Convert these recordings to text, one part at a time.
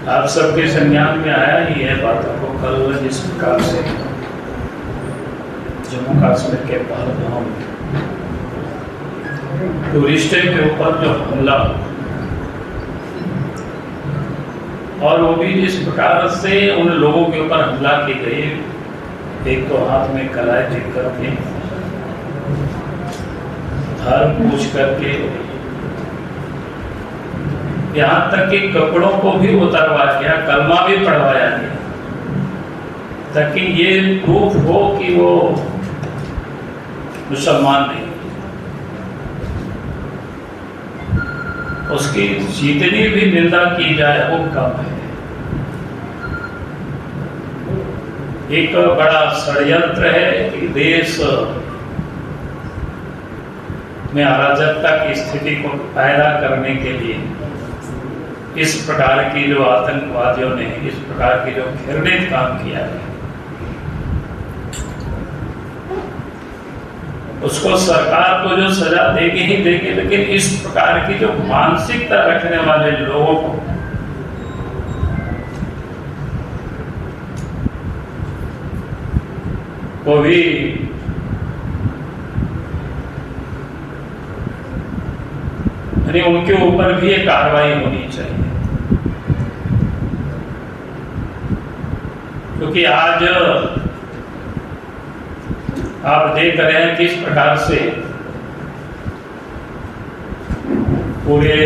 आप सबके संज्ञान में आया ही है बातों को कल जिस प्रकार से जम्मू कश्मीर के पहलगाम टूरिस्ट के ऊपर जो हमला और वो भी जिस प्रकार से उन लोगों के ऊपर हमला की गई, एक तो हाथ में कलाई टिक करके धर्म पूछ करके यहाँ तक कि कपड़ों को भी उतारवा गया, कलमा भी पढ़वाया गया, ताकि ये प्रूफ हो कि वो मुसलमान नहीं। उसकी जितनी भी निंदा की जाए वो कम है। एक बड़ा षड्यंत्र है कि देश में अराजकता की स्थिति को पैदा करने के लिए इस प्रकार की जो आतंकवादियों ने इस प्रकार की जो घृणित काम किया है, उसको सरकार को जो सजा देगी ही देगी, लेकिन इस प्रकार की जो मानसिकता रखने वाले लोगों को भी उनके ऊपर भी एक कार्रवाई होनी चाहिए। क्योंकि आज आप देख रहे हैं किस प्रकार से पूरे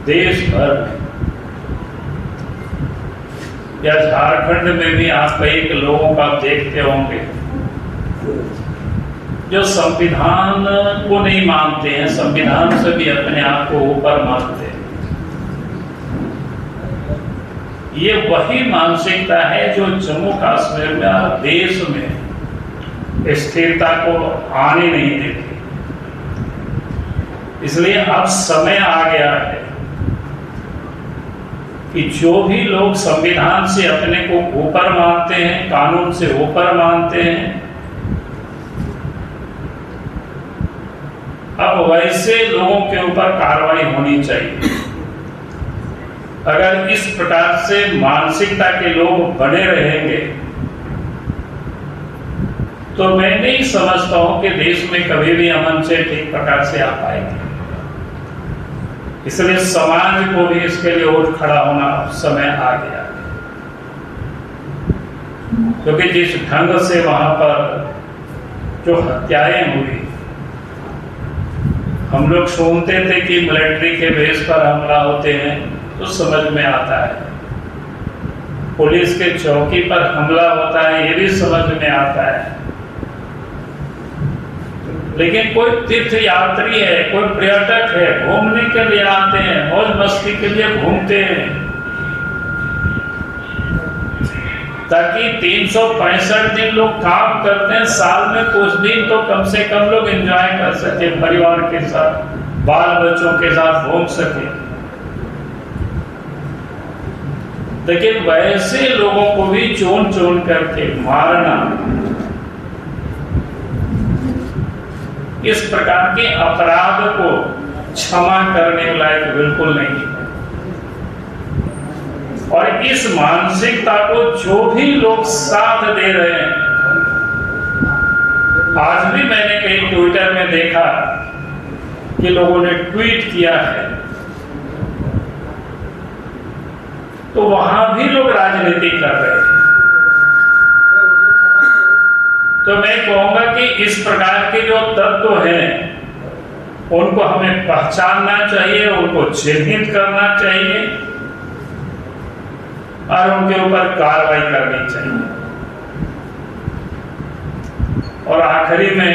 देश भर में या झारखंड में भी आप कई लोगों का देखते होंगे जो संविधान को नहीं मानते हैं, संविधान से भी अपने आप को ऊपर मानते हैं। ये वही मानसिकता है जो जम्मू कश्मीर में देश में स्थिरता को आने नहीं देती। इसलिए अब समय आ गया है कि जो भी लोग संविधान से अपने को ऊपर मानते हैं, कानून से ऊपर मानते हैं, अब वैसे लोगों के ऊपर कार्रवाई होनी चाहिए। अगर इस प्रकार से मानसिकता के लोग बने रहेंगे तो मैं नहीं समझता हूं कि देश में कभी भी अमन से ठीक प्रकार से आ पाएंगे। इसलिए समाज को भी इसके लिए उठ खड़ा होना समय आ गया, क्योंकि जिस ढंग से वहां पर जो हत्याएं हुई, हम लोग सुनते थे कि मिलिट्री के बेस पर हमला होते हैं तो समझ में आता है, पुलिस के चौकी पर हमला होता है ये भी समझ में आता है, लेकिन कोई तीर्थ यात्री है, कोई पर्यटक है, घूमने के लिए आते हैं, मौज मस्ती के लिए घूमते हैं, ताकि 365 दिन लोग काम करते हैं, साल में कुछ दिन तो कम से कम लोग एंजॉय कर सके, परिवार के साथ, बाल बच्चों के साथ घूम सके। लेकिन वैसे लोगों को भी चुन चुन करके मारना, इस प्रकार के अपराध को क्षमा करने लायक बिल्कुल नहीं है। और इस मानसिकता को जो भी लोग साथ दे रहे हैं, आज भी मैंने कहीं ट्विटर में देखा कि लोगों ने ट्वीट किया है, तो वहां भी लोग राजनीति कर रहे हैं। तो मैं कहूंगा कि इस प्रकार के जो तत्व हैं उनको हमें पहचानना चाहिए, उनको चिन्हित करना चाहिए और उनके ऊपर कार्रवाई करनी चाहिए। और आखिरी में